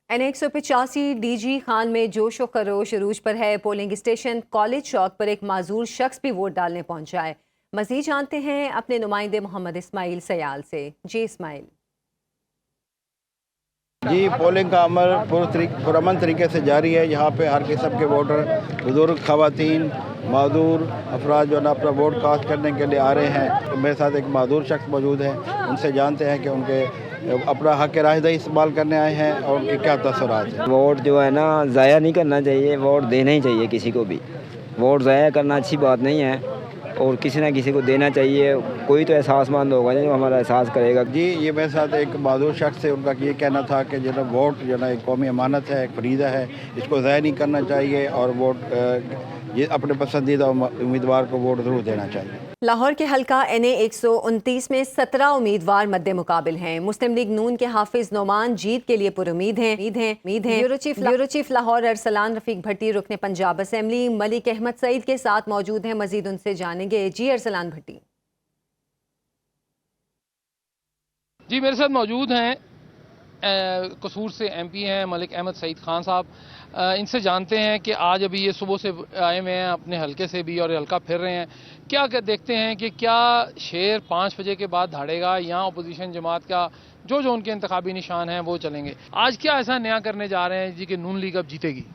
N185 DG Khan में जोशो खरोश अरूज पर है। पोलिंग स्टेशन कॉलेज चौक पर एक माजूर शख्स भी वोट डालने पहुंचा है। मजीद जानते हैं अपने नुमाइंदे मोहम्मद इस्माइल सयाल से। जी इस्माइल। जी, पोलिंग का अमल पुरअमन तरीके से जारी है। यहाँ पे हर किस्म के वोटर, बुजुर्ग, खवातीन, माजूर अफराद जो है ना अपना वोट कास्ट करने के लिए आ रहे हैं। मेरे साथ एक माजूर शख्स मौजूद है, उनसे जानते हैं कि उनके अपना हक राहदही इस्तेमाल करने आए हैं और उनके क्या तसव्वुरात हैं। वोट जो है ना ज़ाया नहीं करना चाहिए, वोट देना ही चाहिए। किसी को भी वोट ज़ाया करना अच्छी बात नहीं है और किसी ना किसी को देना चाहिए। कोई तो एहसासमंद होगा जो हमारा एहसास करेगा। जी, ये मेरे साथ एक माजूर शख्स है, उनका ये कहना था कि जो है वोट जो है एक कौमी अमानत है, एक फरीज़ा है, इसको ज़ाया नहीं करना चाहिए और वोट ये अपने पसंदीदा उम्मीदवार को वोट ज़रूर देना चाहिए। लाहौर के हल्का NA 129 में 17 उम्मीदवार मद्दे मुकाबिल हैं। मुस्लिम लीग नून के हाफिज नोमान जीत के लिए पुरुमीद हैं। ब्यूरो चीफ लाहौर अरसलान रफीक भट्टी रुकने पंजाब असेंबली मलिक अहमद सईद के साथ मौजूद हैं। मजीद उनसे जानेंगे। जी अरसलान भट्टी। जी, मेरे साथ मौजूद हैं कसूर से MP हैं मलिक अहमद सईद खान साहब। इनसे जानते हैं कि आज अभी ये सुबह से आए हुए हैं, अपने हलके से भी और हल्का फिर रहे हैं। क्या देखते हैं कि क्या शेर 5 बजे के बाद धाड़ेगा या अपोजिशन जमात का जो उनके इंतखाबी निशान हैं वो चलेंगे। आज क्या ऐसा नया करने जा रहे हैं जी कि नून लीग अब जीतेगी?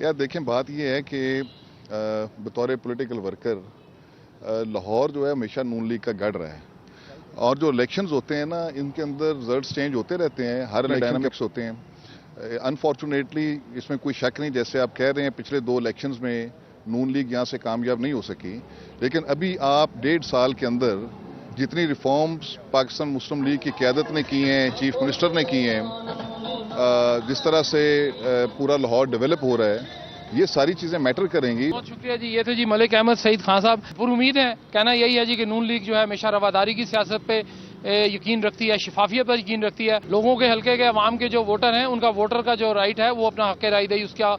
यार देखें, बात ये है कि बतौर पॉलिटिकल वर्कर लाहौर जो है हमेशा नून लीग का गढ़ रहा है और जो इलेक्शंस होते हैं ना, इनके अंदर रिजल्ट्स चेंज होते रहते हैं, हर डायनामिक्स होते हैं। अनफॉर्चुनेटली इसमें कोई शक नहीं, जैसे आप कह रहे हैं पिछले 2 इलेक्शंस में नून लीग यहाँ से कामयाब नहीं हो सकी, लेकिन अभी आप 1.5 साल के अंदर जितनी रिफॉर्म्स पाकिस्तान मुस्लिम लीग की क़यादत ने की हैं, चीफ मिनिस्टर ने की हैं, जिस तरह से पूरा लाहौर डेवलप हो रहा है, ये सारी चीजें मैटर करेंगी। बहुत शुक्रिया जी। ये थे जी मलिक अहमद सईद खान साहब। पूरी उम्मीद है, कहना यही है जी कि नून लीग जो है हमेशा रवादारी की सियासत पे यकीन रखती है, शफाफियत पर यकीन रखती है। लोगों के हल्के के अवाम के जो वोटर हैं उनका वोटर का जो राइट है वो अपना हक राय दही उसका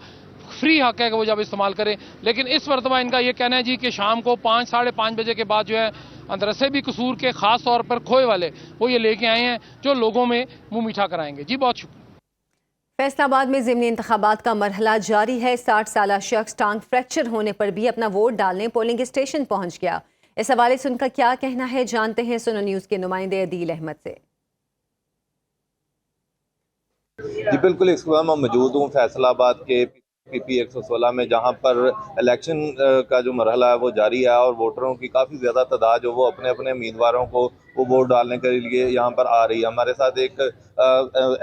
फ्री हक है कि वो जब इस्तेमाल करें। लेकिन इस मरतबा इनका ये कहना है जी कि शाम को 5 साढ़े 5 बजे के बाद जो है अंदर से भी कसूर के खास तौर पर खोए वाले वो ये लेके आए हैं जो लोगों में मुंह मीठा कराएंगे। जी बहुत शुक्रिया। फैसलाबाद में ज़िमनी इंतखाबात का मरहला जारी है। 60 साल शख्स टांग फ्रैक्चर होने पर भी अपना वोट डालने पोलिंग स्टेशन पहुंच गया। इस हवाले से उनका क्या कहना है जानते हैं सुनो न्यूज़ के नुमाइंदे अदील अहमद से। जी बिल्कुल, इस वक्त मैं मौजूद हूँ फैसलाबाद के PP 116 में, जहाँ पर इलेक्शन का जो मरहला है वो जारी है और वोटरों की काफ़ी ज़्यादा तादाद जो वो अपने अपने उम्मीदवारों को वो वोट डालने के लिए यहाँ पर आ रही है। हमारे साथ एक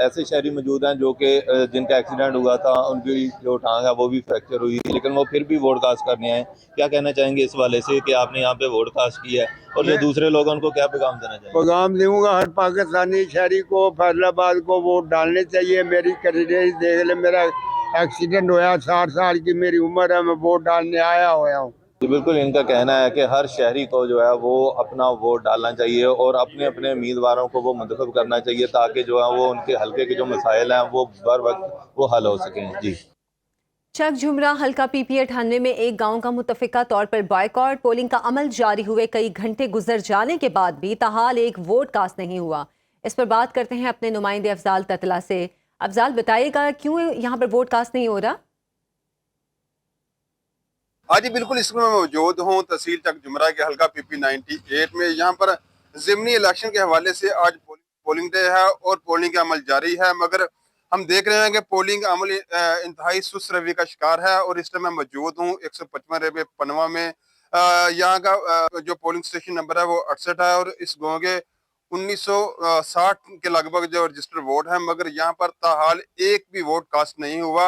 ऐसे शहरी मौजूद हैं जो कि जिनका एक्सीडेंट हुआ था, उनकी जो टांग है वो भी फ्रैक्चर हुई, लेकिन वो फिर भी वोट कास्ट करने आए। क्या कहना चाहेंगे इस वाले से कि आपने यहाँ पे वोट कास्ट किया है और जो दूसरे लोग उनको क्या पैगाम देना चाहिए? पैगाम दूंगा हर पाकिस्तानी शहरी को फैसलाबाद को वोट डालने चाहिए। मेरी कैंडिडेट देख ले, मेरा एक्सीडेंट होया, 60 साल की मेरी उम्र है, मैं वोट डालने आया हुआ हूँ। बिल्कुल, इनका कहना है कि हर शहरी को जो है वो अपना वोट डालना चाहिए और अपने अपने उम्मीदवारों को वो मुंतखब करना चाहिए ताकि जो है वो उनके हल्के के जो मसाइल हैं वो बर वक्त वो हल हो सकें। जी। चक झुमरा हल्का PP 98 में एक गांव का मुतफिका तौर पर बॉयकॉट पोलिंग का अमल जारी हुए कई घंटे गुजर जाने के बाद भी ताहाल एक वोट कास्ट नहीं हुआ। इस पर बात करते हैं अपने नुमाइंदे अफजाल ततला से। अफजाल, बताइएगा क्यों यहाँ पर वोट कास्ट नहीं हो रहा? आज बिल्कुल इसमें मैं मौजूद हूँ तहसील चक झुमरा के हल्का PP 98 में। यहाँ पर ज़िमनी इलेक्शन के हवाले से आज पोलिंग डे है और पोलिंग का अमल जारी है, मगर हम देख रहे हैं कि पोलिंग का अमल इंतहाई सुस्त रवि का शिकार है। और इस टाइम मैं मौजूद हूँ 155 रेबे पनवा में। यहाँ का जो पोलिंग स्टेशन नंबर है वो 68 है और इस गाँव के 1960 के लगभग जो रजिस्टर वोट है, मगर यहाँ पर ताहाल एक भी वोट कास्ट नहीं हुआ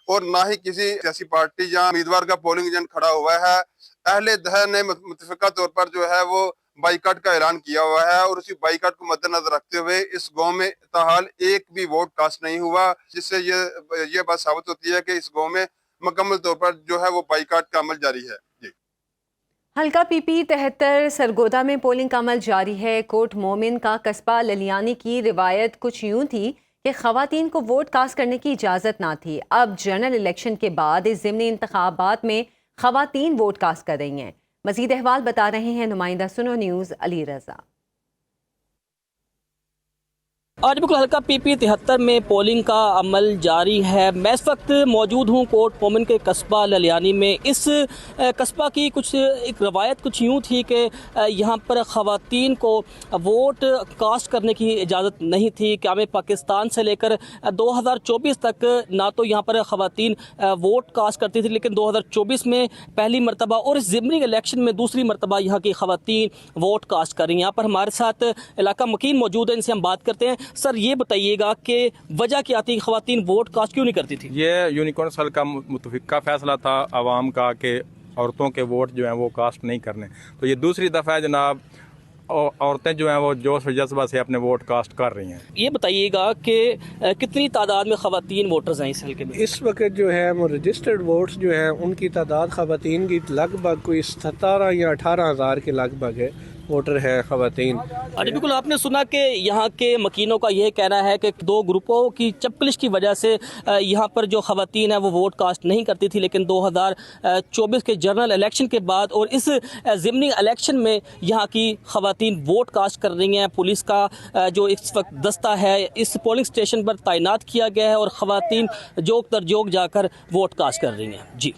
और ना ही किसी सियासी पार्टी या उम्मीदवार का पोलिंग एजेंट खड़ा हुआ है। अहले दहर ने मुतफिका तौर पर जो है वो बाईकाट का ऐलान किया हुआ है और उसी बाईकाट को मद्देनजर रखते हुए इस गांव में ताहाल एक भी वोट कास्ट नहीं हुआ, जिससे ये बात साबित होती है कि इस गांव में मुकम्मल तौर पर जो है वो बाईकाट का अमल जारी है। जी। हल्का PP 73 सरगोदा में पोलिंग का अमल जारी है। कोट मोमिन का कस्बा ललियानी की रिवायत कुछ यूं थी कि खवातीन को वोट कास्ट करने की इजाज़त ना थी। अब जनरल इलेक्शन के बाद इस ज़िमनी इंतखाबात में खवातीन वोट कास्ट कर रही हैं। मजीद अहवाल बता रहे हैं नुमाइंदा सुनो न्यूज़ अली रजा। आज बिल्कुल हल्का PP 73 में पोलिंग का अमल जारी है। मैं इस वक्त मौजूद हूँ कोट मोमिन के कस्बा ललियानी में। इस कस्बा की कुछ एक रवायत कुछ यूँ थी कि यहाँ पर ख़वातीन को वोट कास्ट करने की इजाज़त नहीं थी। क़याम पाकिस्तान से लेकर 2024 तक ना तो यहाँ पर ख़वातीन वोट कास्ट करती थी, लेकिन 2024 में पहली मरतबा और इस ज़िमनी इलेक्शन में दूसरी मरतबा यहाँ की ख़वातीन वोट कास्ट कर रही हैं। यहाँ पर हमारे साथ इलाका मकीन मौजूद है, इनसे हम बात करते हैं। सर, ये बताइएगा कि वजह क्या थी, ख़वातीन वोट कास्ट क्यों नहीं करती थी? ये यूनिकॉर्न सल का मुतफ़िका फ़ैसला था आवाम का कि औरतों के वोट जो हैं वो कास्ट नहीं करने। तो ये दूसरी दफ़ा है जनाब औरतें जो हैं वो जोश व जज्बा से अपने वोट कास्ट कर रही हैं। ये बताइएगा कि कितनी तादाद में ख़वातीन वोटर्स हैं इस हल्के में? इस वक्त जो है वो रजिस्टर्ड वोट्स जो हैं उनकी तादाद ख़वातीन की लगभग कोई 17 या 18 हज़ार के लगभग है वोटर है ख़वातीन। अरे बिल्कुल, आपने सुना कि यहाँ के मकीनों का यह कहना है कि दो ग्रुपों की चपकलिश की वजह से यहाँ पर जो ख़वातीन है वो वोट कास्ट नहीं करती थी, लेकिन 2024 के जनरल इलेक्शन के बाद और इस ज़िमनी इलेक्शन में यहाँ की ख़वातीन वोट कास्ट कर रही हैं। पुलिस का जो इस वक्त दस्ता है इस पोलिंग स्टेशन पर तैनात किया गया है और ख़वातीन जोक दर जोक जाकर वोट कास्ट कर रही हैं। जी।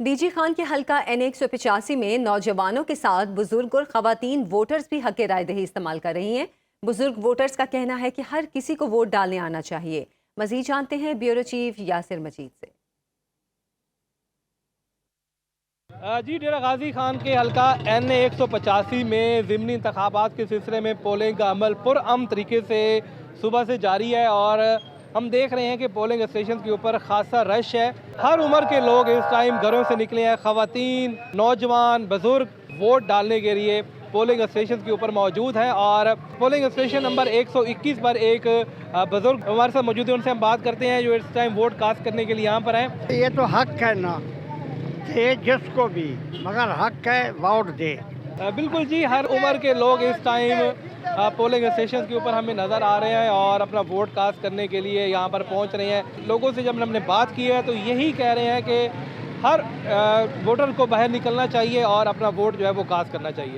डीजी खान के हल्का N185 में नौजवानों के साथ बुजुर्ग और ख़वातीन वोटर्स भी हक़ राय दही इस्तेमाल कर रही हैं। बुजुर्ग वोटर्स का कहना है कि हर किसी को वोट डालने आना चाहिए। मज़ीद जानते हैं ब्यूरो चीफ यासिर मजीद से। जी, डेरा गाजी खान के हल्का N185 में ज़िमनी इंतखाबात के सिलसिले में पोलिंग का अमल पुरअमन तरीके से सुबह से जारी है और हम देख रहे हैं कि पोलिंग स्टेशन के ऊपर खासा रश है। हर उम्र के लोग इस टाइम घरों से निकले हैं। ख़वातीन, नौजवान, बुजुर्ग वोट डालने के लिए पोलिंग स्टेशन के ऊपर मौजूद हैं और पोलिंग स्टेशन नंबर 121 पर एक बुजुर्ग हमारे साथ मौजूद है। उनसे हम बात करते हैं जो इस टाइम वोट कास्ट करने के लिए यहाँ पर हैं। ये तो हक है ना, दे जिसको भी, मगर हक है वोट दे। बिल्कुल जी, हर उम्र के लोग इस टाइम पोलिंग स्टेशन के ऊपर हमें नज़र आ रहे हैं और अपना वोट कास्ट करने के लिए यहाँ पर पहुँच रहे हैं। लोगों से जब हमने बात की है तो यही कह रहे हैं कि हर वोटर को बाहर निकलना चाहिए और अपना वोट जो है वो कास्ट करना चाहिए।